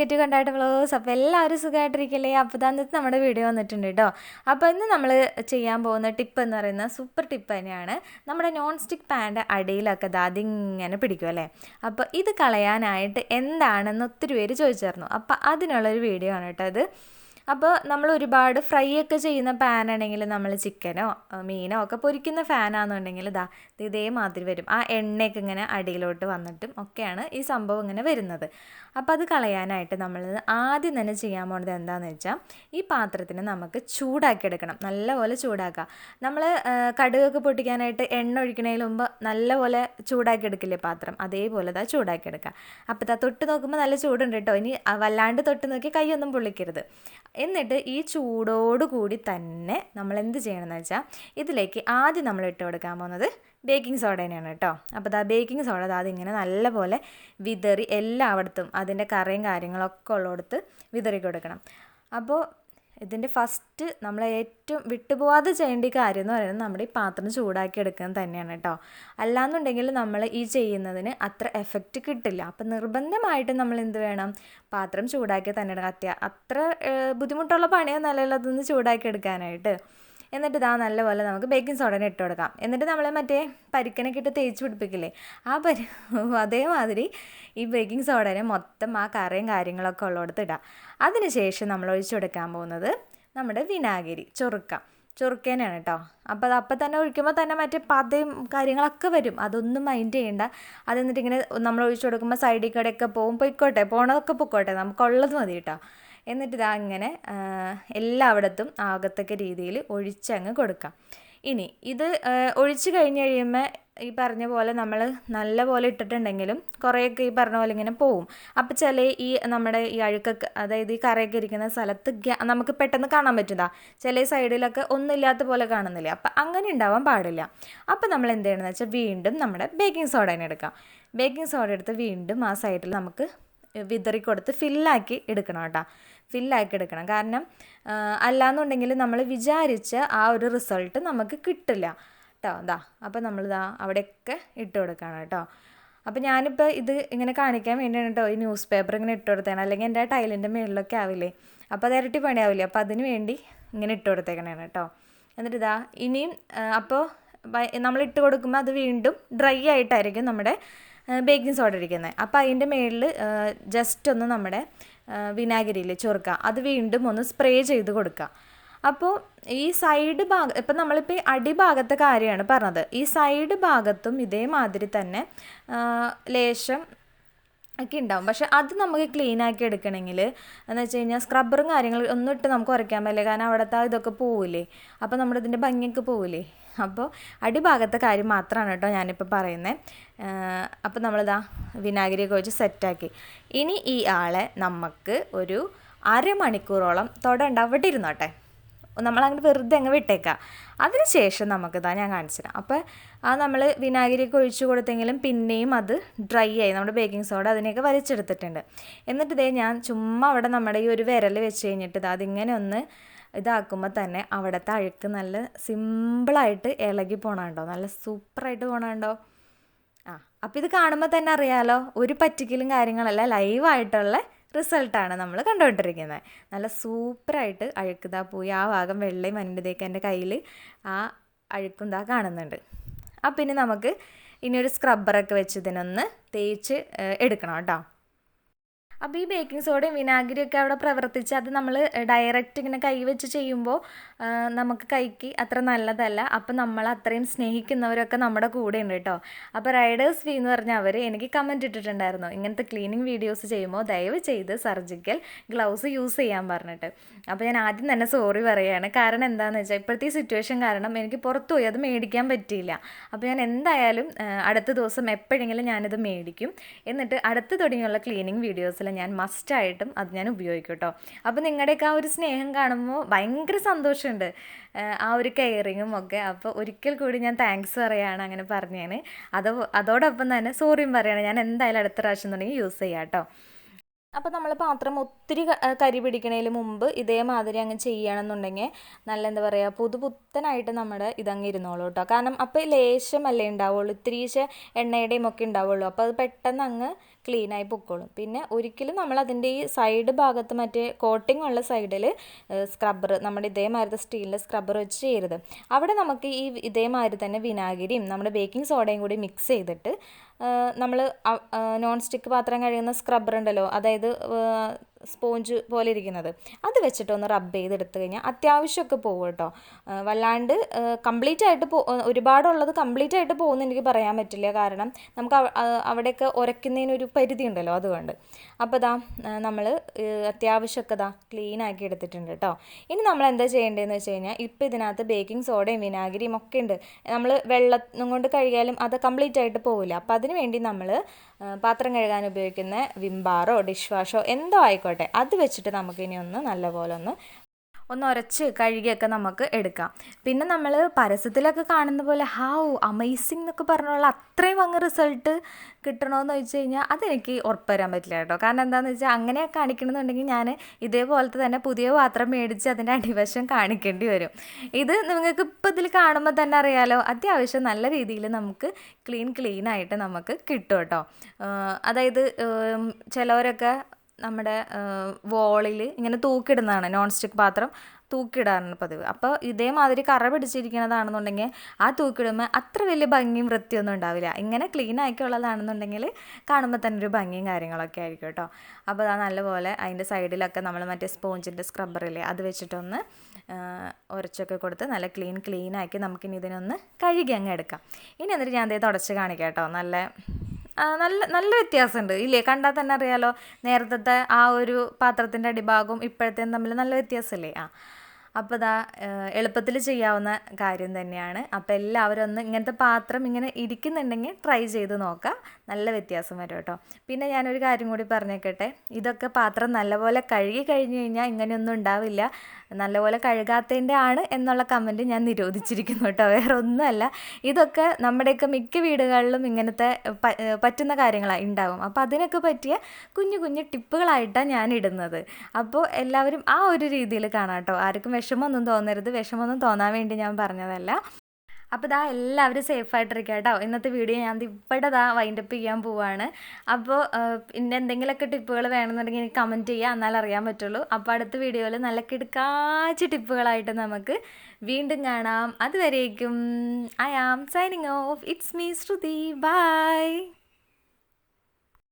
Welcome കണ്ടായിട്ട് vlogs. അപ്പോൾ എല്ലാവരും സുഖമായിട്ടിരിക്കില്ലേ? അപ്പോൾ ഇന്നത്തെ നമ്മുടെ വീഡിയോ വന്നിട്ടുണ്ട് കേട്ടോ. അപ്പോൾ ഇന്ന് നമ്മൾ ചെയ്യാൻ പോകുന്ന ടിപ്പ് എന്ന് പറയുന്നത് സൂപ്പർ ടിപ്പ് തന്നെയാണ്. നമ്മുടെ നോൺ സ്റ്റിക്ക് പാൻ്റെ അടിയിലൊക്കെ അതിങ്ങനെ പിടിക്കും അല്ലേ. അപ്പോൾ ഇത് കളയാനായിട്ട് എന്താണെന്ന് ഒത്തിരി പേര് ചോദിച്ചിരുന്നു. അപ്പോൾ അതിനുള്ളൊരു വീഡിയോ ആണ് കേട്ടോ ഇത്. അപ്പോൾ നമ്മൾ ഒരുപാട് ഫ്രൈ ഒക്കെ ചെയ്യുന്ന പാനാണെങ്കിൽ നമ്മൾ ചിക്കനോ മീനോ ഒക്കെ പൊരിക്കുന്ന ഫാനാണെന്നുണ്ടെങ്കിൽ ഇതേമാതിരി വരും. ആ എണ്ണയൊക്കെ ഇങ്ങനെ അടിയിലോട്ട് വന്നിട്ടും ഒക്കെയാണ് ഈ സംഭവം ഇങ്ങനെ വരുന്നത്. അപ്പോൾ അത് കളയാനായിട്ട് നമ്മൾ ആദ്യം തന്നെ ചെയ്യാൻ പോകുന്നത് എന്താണെന്ന് വെച്ചാൽ ഈ പാത്രത്തിന് നമുക്ക് ചൂടാക്കിയെടുക്കണം. നല്ലപോലെ ചൂടാക്കുക. നമ്മൾ കടുകൊക്കെ പൊട്ടിക്കാനായിട്ട് എണ്ണ ഒഴിക്കണതിന് മുമ്പ് നല്ലപോലെ ചൂടാക്കിയെടുക്കില്ലേ പാത്രം, അതേപോലെ ചൂടാക്കിയെടുക്കുക. അപ്പോൾ തൊട്ട് നോക്കുമ്പോൾ നല്ല ചൂടുണ്ട് കേട്ടോ. ഇനി വല്ലാണ്ട് തൊട്ട് നോക്കി കൈയൊന്നും പൊള്ളിക്കരുത്. എന്നിട്ട് ഈ ചൂടോടുകൂടി തന്നെ നമ്മൾ എന്ത് ചെയ്യണമെന്ന് വെച്ചാൽ ഇതിലേക്ക് ആദ്യം നമ്മൾ ഇട്ട് കൊടുക്കാൻ പോകുന്നത് ബേക്കിംഗ് സോഡ തന്നെയാണ് കേട്ടോ. അപ്പോൾ ബേക്കിംഗ് സോഡ അതിങ്ങനെ നല്ലപോലെ വിതറി എല്ലായിടത്തും അതിൻ്റെ കറയും കാര്യങ്ങളൊക്കെ ഉള്ളിടത്ത് വിതറി കൊടുക്കണം. അപ്പോൾ ഇതിൻ്റെ ഫസ്റ്റ് നമ്മൾ ഏറ്റവും വിട്ടുപോകാതെ ചെയ്യേണ്ട കാര്യം എന്ന് പറയുന്നത് നമ്മുടെ ഈ പാത്രം ചൂടാക്കി എടുക്കുന്നത് തന്നെയാണ് കേട്ടോ. അല്ലാന്നുണ്ടെങ്കിൽ നമ്മൾ ഈ ചെയ്യുന്നതിന് അത്ര എഫക്റ്റ് കിട്ടില്ല. അപ്പം നിർബന്ധമായിട്ടും നമ്മൾ എന്ത് വേണം, പാത്രം ചൂടാക്കി തന്നെ എടുക്കുക. അത്ര ബുദ്ധിമുട്ടുള്ള പണിയൊന്നല്ലല്ലോ അതൊന്ന് ചൂടാക്കി എടുക്കാനായിട്ട്. എന്നിട്ട് നല്ലപോലെ നമുക്ക് ബേക്കിംഗ് സോഡനെ ഇട്ട് കൊടുക്കാം. എന്നിട്ട് നമ്മൾ മറ്റേ പരിക്കനൊക്കെ ഇട്ട് തേച്ച് പിടിപ്പിക്കില്ലേ, അതേമാതിരി ഈ ബേക്കിംഗ് സോഡനെ മൊത്തം ആ കറയും കാര്യങ്ങളൊക്കെ ഉള്ളിടത്ത് ഇടാം. അതിനുശേഷം നമ്മൾ ഒഴിച്ചു കൊടുക്കാൻ പോകുന്നത് നമ്മുടെ വിനാഗിരി ചൊറുക്കേനാണ് കേട്ടോ. അപ്പോൾ അപ്പം തന്നെ ഒഴിക്കുമ്പോൾ തന്നെ മറ്റേ പതയും കാര്യങ്ങളൊക്കെ വരും. അതൊന്നും മൈൻഡ് ചെയ്യണ്ട. അതെന്നിട്ട് ഇങ്ങനെ നമ്മൾ ഒഴിച്ചു കൊടുക്കുമ്പോൾ സൈഡിൽ കൂടെയൊക്കെ പോണതൊക്കെ പൊക്കോട്ടെ, നമുക്കുള്ളത് മതി കേട്ടോ. എന്നിട്ട് ഇങ്ങനെ എല്ലായിടത്തും ആകത്തക്ക രീതിയിൽ ഒഴിച്ചങ്ങ് കൊടുക്കാം. ഇനി ഇത് ഒഴിച്ച് കഴിഞ്ഞ് കഴിയുമ്പോൾ ഈ പറഞ്ഞ പോലെ നമ്മൾ നല്ല പോലെ ഇട്ടിട്ടുണ്ടെങ്കിലും കുറേയൊക്കെ ഈ പറഞ്ഞ പോലെ ഇങ്ങനെ പോവും. അപ്പോൾ ഈ നമ്മുടെ ഈ അഴുക്കൊക്കെ, അതായത് ഈ കറയൊക്കെ ഇരിക്കുന്ന സ്ഥലത്ത് നമുക്ക് പെട്ടെന്ന് കാണാൻ പറ്റുന്നതാ. ചില സൈഡിലൊക്കെ ഒന്നുമില്ലാത്ത പോലെ കാണുന്നില്ല. അപ്പം അങ്ങനെ ഉണ്ടാവാൻ പാടില്ല. അപ്പം നമ്മൾ എന്ത് ചെയ്യണമെന്ന് വെച്ചാൽ വീണ്ടും നമ്മുടെ ബേക്കിംഗ് സോഡ തന്നെ എടുക്കാം. ബേക്കിംഗ് സോഡ എടുത്ത് വീണ്ടും ആ സൈഡിൽ നമുക്ക് വിതറി കൊടുത്ത് ഫില്ലാക്കി എടുക്കണം കേട്ടോ. ഫില്ലാക്കി എടുക്കണം. കാരണം അല്ലാന്നുണ്ടെങ്കിൽ നമ്മൾ വിചാരിച്ച ആ ഒരു റിസൾട്ട് നമുക്ക് കിട്ടില്ല കേട്ടോ. അപ്പോൾ നമ്മൾ അവിടെയൊക്കെ ഇട്ട് കൊടുക്കണം കേട്ടോ. അപ്പോൾ ഞാനിപ്പോൾ ഇത് ഇങ്ങനെ കാണിക്കാൻ വേണ്ടിയാണ് കേട്ടോ ഈ ന്യൂസ് പേപ്പർ ഇങ്ങനെ ഇട്ട് കൊടുത്തേക്കണം. അല്ലെങ്കിൽ എൻ്റെ ടൈലിൻ്റെ മുകളിലൊക്കെ ആവില്ലേ, അപ്പോൾ അത് ഇരട്ടി പണിയാവില്ലേ. അപ്പോൾ അതിന് വേണ്ടി ഇങ്ങനെ ഇട്ട് കൊടുത്തേക്കണേണ് കേട്ടോ. എന്നിട്ട് ഇനിയും അപ്പോൾ നമ്മൾ ഇട്ട് കൊടുക്കുമ്പോൾ അത് വീണ്ടും ഡ്രൈ ആയിട്ടായിരിക്കും നമ്മുടെ ബേക്കിംഗ് സോഡ ഇരിക്കുന്നത്. അപ്പോൾ അതിൻ്റെ മുകളിൽ ജസ്റ്റ് ഒന്ന് നമ്മുടെ വിനാഗിരിയിൽ ചൊറുക്കുക. അത് വീണ്ടും ഒന്ന് സ്പ്രേ ചെയ്ത് കൊടുക്കുക. അപ്പോൾ ഈ സൈഡ് ഭാഗം, ഇപ്പം നമ്മളിപ്പോൾ ഈ അടിഭാഗത്തെ കാര്യമാണ് പറഞ്ഞത്, ഈ സൈഡ് ഭാഗത്തും ഇതേമാതിരി തന്നെ ലേശം ഒക്കെ ഉണ്ടാവും. പക്ഷെ അത് നമുക്ക് ക്ലീനാക്കി എടുക്കണമെങ്കിൽ എന്ന് വെച്ച് കഴിഞ്ഞാൽ സ്ക്രബ്ബറും കാര്യങ്ങളും ഒന്നും ഇട്ട് നമുക്ക് ഉരയ്ക്കാൻ പറ്റില്ല. കാരണം അവിടുത്തെ ഇതൊക്കെ പോവില്ലേ, അപ്പോൾ നമ്മുടെ ഇതിൻ്റെ ഭംഗിയൊക്കെ പോവില്ലേ. അപ്പോൾ അടിഭാഗത്തെ കാര്യം മാത്രമാണ് കേട്ടോ ഞാനിപ്പോൾ പറയുന്നത്. അപ്പോൾ നമ്മളിതാ വിനാഗിരിയൊക്കെ വെച്ച് സെറ്റാക്കി. ഇനി ഈ ആളെ നമുക്ക് ഒരു അരമണിക്കൂറോളം തൊടണ്ട, അവിടെ ഇരുന്നോട്ടെ. നമ്മളങ്ങനെ വെറുതെ അങ്ങ് വിട്ടേക്കാം. അതിനുശേഷം ഞാൻ കാണിച്ചു തരാം. അപ്പോൾ നമ്മൾ വിനാഗിരിയൊക്കെ ഒഴിച്ചു കൊടുത്തെങ്കിലും പിന്നെയും അത് ഡ്രൈ ആയി. നമ്മുടെ ബേക്കിംഗ് സോഡ അതിനെയൊക്കെ വലിച്ചെടുത്തിട്ടുണ്ട്. എന്നിട്ട് ഞാൻ ചുമ്മാ അവിടെ നമ്മുടെ ഈ ഒരു വിരൽ വെച്ച് കഴിഞ്ഞിട്ട് അതിങ്ങനെ ഒന്ന് ഇതാക്കുമ്പോൾ തന്നെ അവിടുത്തെ അഴുക്ക് നല്ല സിമ്പിളായിട്ട് ഇളകി പോകണുണ്ടോ, നല്ല സൂപ്പറായിട്ട് പോകണുണ്ടോ. അപ്പോൾ ഇത് കാണുമ്പോൾ തന്നെ അറിയാമല്ലോ, ഒരു പറ്റിക്കലും കാര്യങ്ങളല്ല, ലൈവായിട്ടുള്ള റിസൾട്ടാണ് നമ്മൾ കണ്ടുകൊണ്ടിരിക്കുന്നത്. നല്ല സൂപ്പറായിട്ട് അഴുക്ക് പോയി ആ ഭാഗം വെള്ളയും മഞ്ഞത്തേക്ക് എൻ്റെ കയ്യിൽ ആ അഴുക്കും കാണുന്നുണ്ട്. അപ്പം ഇനി നമുക്ക് ഇനിയൊരു സ്ക്രബ്ബറൊക്കെ വെച്ച് ഇതിനൊന്ന് തേച്ച് എടുക്കണം കേട്ടോ. അപ്പോൾ ഈ ബേക്കിംഗ് സോഡയും വിനാഗിരിയൊക്കെ അവിടെ പ്രവർത്തിച്ച് അത് നമ്മൾ ഡയറക്റ്റ് ഇങ്ങനെ കൈ വെച്ച് ചെയ്യുമ്പോൾ നമുക്ക് കൈക്ക് അത്ര നല്ലതല്ല. അപ്പം നമ്മൾ അത്രയും സ്നേഹിക്കുന്നവരൊക്കെ നമ്മുടെ കൂടെ ഉണ്ട് കേട്ടോ. അപ്പോൾ റൈഡേഴ്സ് വി എന്ന് പറഞ്ഞാൽ അവർ എനിക്ക് കമൻറ്റ് ഇട്ടിട്ടുണ്ടായിരുന്നു, ഇങ്ങനത്തെ ക്ലീനിങ് വീഡിയോസ് ചെയ്യുമ്പോൾ ദയവ് ചെയ്ത് സർജിക്കൽ ഗ്ലൗസ് യൂസ് ചെയ്യാൻ പറഞ്ഞിട്ട്. അപ്പോൾ ഞാൻ ആദ്യം തന്നെ സോറി പറയുകയാണ്. കാരണം എന്താണെന്ന് വെച്ചാൽ ഇപ്പോഴത്തെ ഈ സിറ്റുവേഷൻ കാരണം എനിക്ക് പുറത്തു പോയി അത് മേടിക്കാൻ പറ്റിയില്ല. അപ്പോൾ ഞാൻ എന്തായാലും അടുത്ത ദിവസം എപ്പോഴെങ്കിലും ഞാനിത് മേടിക്കും. എന്നിട്ട് അടുത്ത തുടങ്ങിയുള്ള ക്ലീനിങ് വീഡിയോസിൽ ഞാൻ മസ്റ്റായിട്ടും അത് ഞാൻ ഉപയോഗിക്കും കേട്ടോ. അപ്പോൾ നിങ്ങളുടെയൊക്കെ ആ ഒരു സ്നേഹം കാണുമ്പോൾ ഭയങ്കര സന്തോഷമുണ്ട്, ആ ഒരു കെയറിങ്ങും ഒക്കെ. അപ്പോൾ ഒരിക്കൽ കൂടി ഞാൻ താങ്ക്സ് പറയുകയാണ് അങ്ങനെ പറഞ്ഞതിന്. അതോടൊപ്പം തന്നെ സോറിയും പറയുകയാണ്. ഞാൻ എന്തായാലും അടുത്ത പ്രാവശ്യം തുടങ്ങി യൂസ് ചെയ്യാം കേട്ടോ. അപ്പോൾ നമ്മൾ പാത്രം ഒത്തിരി കരി പിടിക്കണതിന് മുമ്പ് ഇതേമാതിരി അങ്ങ് ചെയ്യുകയാണെന്നുണ്ടെങ്കിൽ നല്ല എന്താ പറയുക, പുതുപുത്തനായിട്ട് നമ്മുടെ ഇതങ്ങ് ഇരുന്നോളൂ കേട്ടോ. കാരണം അപ്പോൾ ലേശമല്ലേ ഉണ്ടാവുള്ളൂ, ഇത്തിരീശ എണ്ണയുടെയും ഒക്കെ ഉണ്ടാവുള്ളൂ. അപ്പോൾ അത് പെട്ടെന്ന് അങ്ങ് ക്ലീനായി പൊക്കോളും. പിന്നെ ഒരിക്കലും നമ്മൾ അതിൻ്റെ ഈ സൈഡ് ഭാഗത്ത് മറ്റേ കോട്ടിംഗ് ഉള്ള സൈഡിൽ സ്ക്രബ്ബർ നമ്മുടെ ഇതേമാതിരി സ്റ്റീലിൻ്റെ സ്ക്രബ്ബർ വെച്ച് ചെയ്യരുത്. അവിടെ നമുക്ക് ഈ ഇതേമാതിരി തന്നെ വിനാഗിരിയും നമ്മുടെ ബേക്കിംഗ് സോഡയും കൂടി മിക്സ് ചെയ്തിട്ട് നമ്മൾ നോൺ സ്റ്റിക്ക് പാത്രം കഴുകുന്ന സ്ക്രബ്ബർ ഉണ്ടല്ലോ, അതായത് സ്പോഞ്ച് പോലെ ഇരിക്കുന്നത്, അത് വെച്ചിട്ടൊന്ന് റബ്ബ് ചെയ്തെടുത്ത് കഴിഞ്ഞാൽ അത്യാവശ്യമൊക്കെ പോകും കേട്ടോ. വല്ലാണ്ട് കംപ്ലീറ്റ് ആയിട്ട് ഒരുപാടുള്ളത് കംപ്ലീറ്റ് ആയിട്ട് പോകുമെന്ന് എനിക്ക് പറയാൻ പറ്റില്ല, കാരണം നമുക്ക് അവിടെയൊക്കെ ഉരയ്ക്കുന്നതിനൊരു പരിധി ഉണ്ടല്ലോ, അതുകൊണ്ട്. അപ്പോൾ ഇതാ നമ്മൾ അത്യാവശ്യമൊക്കെ ക്ലീൻ ആക്കി എടുത്തിട്ടുണ്ട് കേട്ടോ. ഇനി നമ്മൾ എന്താ ചെയ്യേണ്ടതെന്ന് വെച്ച് കഴിഞ്ഞാൽ, ഇപ്പോൾ ഇതിനകത്ത് ബേക്കിംഗ് സോഡയും വിനാഗിരിയും ഒക്കെ ഉണ്ട്. നമ്മൾ വെള്ളം കൊണ്ട് കഴുകിയാലും അത് കംപ്ലീറ്റ് ആയിട്ട് പോവില്ല. അപ്പോൾ അതിന് വേണ്ടി നമ്മൾ പാത്രം കഴുകാൻ ഉപയോഗിക്കുന്ന വിം ബാറോ ഡിഷ് വാഷോ എന്തോ ആയിക്കോട്ടെ, അത് വെച്ചിട്ട് നമുക്കിനി നല്ലപോലെ ഒന്ന് ഉരച്ച് കഴുകിയൊക്കെ നമുക്ക് എടുക്കാം. പിന്നെ നമ്മൾ പരസ്യത്തിലൊക്കെ കാണുന്ന പോലെ അമേസിങ് എന്നൊക്കെ പറഞ്ഞുള്ള അത്രയും അങ്ങ് റിസൾട്ട് കിട്ടണമെന്ന് വെച്ച് കഴിഞ്ഞാൽ അതെനിക്ക് ഉറപ്പ് തരാൻ പറ്റില്ല കേട്ടോ. കാരണം എന്താണെന്ന് വെച്ചാൽ അങ്ങനെ കാണിക്കണമെന്നുണ്ടെങ്കിൽ ഞാൻ ഇതേപോലത്തെ തന്നെ പുതിയ പാത്രം മേടിച്ച് അതിൻ്റെ അടിവശം കാണിക്കേണ്ടി വരും. ഇത് നിങ്ങൾക്ക് ഇപ്പോൾ ഇതിൽ കാണുമ്പോൾ തന്നെ അറിയാലോ, അത്യാവശ്യം നല്ല രീതിയിൽ നമുക്ക് ക്ലീനായിട്ട് നമുക്ക് കിട്ടും കേട്ടോ. അതായത് ചിലവരൊക്കെ നമ്മുടെ വോളിൽ ഇങ്ങനെ തൂക്കിടുന്നതാണ്, നോൺ സ്റ്റിക്ക് പാത്രം തൂക്കിടാറാണ് പതിവ്. അപ്പോൾ ഇതേമാതിരി കറ പിടിച്ചിരിക്കുന്നതാണെന്നുണ്ടെങ്കിൽ ആ തൂക്കിടുമ്പോൾ അത്ര വലിയ ഭംഗിയും വൃത്തിയൊന്നും ഉണ്ടാവില്ല. ഇങ്ങനെ ക്ലീൻ ആക്കിയുള്ളതാണെന്നുണ്ടെങ്കിൽ കാണുമ്പോൾ തന്നെ ഒരു ഭംഗിയും കാര്യങ്ങളൊക്കെ ആയിരിക്കും കേട്ടോ. അപ്പോൾ അത് നല്ലപോലെ അതിൻ്റെ സൈഡിലൊക്കെ നമ്മൾ മറ്റേ സ്പോഞ്ചിൻ്റെ സ്ക്രബ്ബറില്ലേ, അത് വെച്ചിട്ടൊന്ന് ഉരച്ചൊക്കെ കൊടുത്ത് നല്ല ക്ലീനാക്കി നമുക്കിനി ഇതിനൊന്ന് കഴുകി അങ്ങ് എടുക്കാം. ഇനി എന്നിട്ട് ഞാൻ തുടച്ച് കാണിക്കാം കേട്ടോ. നല്ല വ്യത്യാസമുണ്ട് ഇല്ലേ, കണ്ടാൽ തന്നെ അറിയാലോ. നേരത്തെ ആ ഒരു പാത്രത്തിൻ്റെ അടിഭാഗവും ഇപ്പോഴത്തേയും തമ്മിൽ നല്ല വ്യത്യാസമില്ലേ. അപ്പോൾ എളുപ്പത്തിൽ ചെയ്യാവുന്ന കാര്യം തന്നെയാണ്. അപ്പോൾ എല്ലാവരും ഒന്ന് ഇങ്ങനത്തെ പാത്രം ഇങ്ങനെ ഇരിക്കുന്നുണ്ടെങ്കിൽ ട്രൈ ചെയ്ത് നോക്കാം, നല്ല വ്യത്യാസം വരും കേട്ടോ. പിന്നെ ഞാനൊരു കാര്യം കൂടി പറഞ്ഞേക്കട്ടെ, ഇതൊക്കെ പാത്രം നല്ലപോലെ കഴുകി കഴിഞ്ഞ് കഴിഞ്ഞാൽ ഇങ്ങനെയൊന്നും ഉണ്ടാവില്ല. നല്ലപോലെ കഴുകാത്തതിൻ്റെ ആണ് എന്നുള്ള കമൻറ്റ് ഞാൻ നിരോധിച്ചിരിക്കുന്നു കേട്ടോ, വേറെ ഒന്നുമല്ല. ഇതൊക്കെ നമ്മുടെയൊക്കെ മിക്ക വീടുകളിലും ഇങ്ങനത്തെ പറ്റുന്ന കാര്യങ്ങളാണ് ഉണ്ടാവും. അപ്പോൾ അതിനൊക്കെ പറ്റിയ കുഞ്ഞു ടിപ്പുകളായിട്ടാണ് ഞാൻ ഇടുന്നത്. അപ്പോൾ എല്ലാവരും ആ ഒരു രീതിയിൽ കാണാം കേട്ടോ. ആർക്കും വിഷമമൊന്നും തോന്നരുത്, വിഷമമൊന്നും തോന്നാൻ വേണ്ടി ഞാൻ പറഞ്ഞതല്ല. അപ്പോൾ എല്ലാവരും സേഫായിട്ടിരിക്കുക കേട്ടോ. ഇന്നത്തെ വീഡിയോ ഞാൻ ഇവിടെ വൈൻഡപ്പ് ചെയ്യാൻ പോവുകയാണ്. അപ്പോൾ പിന്നെ എന്തെങ്കിലുമൊക്കെ ടിപ്പുകൾ വേണമെന്നുണ്ടെങ്കിൽ എനിക്ക് കമൻറ്റ് ചെയ്യുക, എന്നാലും അറിയാൻ പറ്റുള്ളൂ. അപ്പോൾ അടുത്ത വീഡിയോയിൽ നല്ല കിടക്കാച്ച ടിപ്പുകളായിട്ട് നമുക്ക് വീണ്ടും കാണാം. അതുവരേക്കും I am signing off. It's me Shruti. By.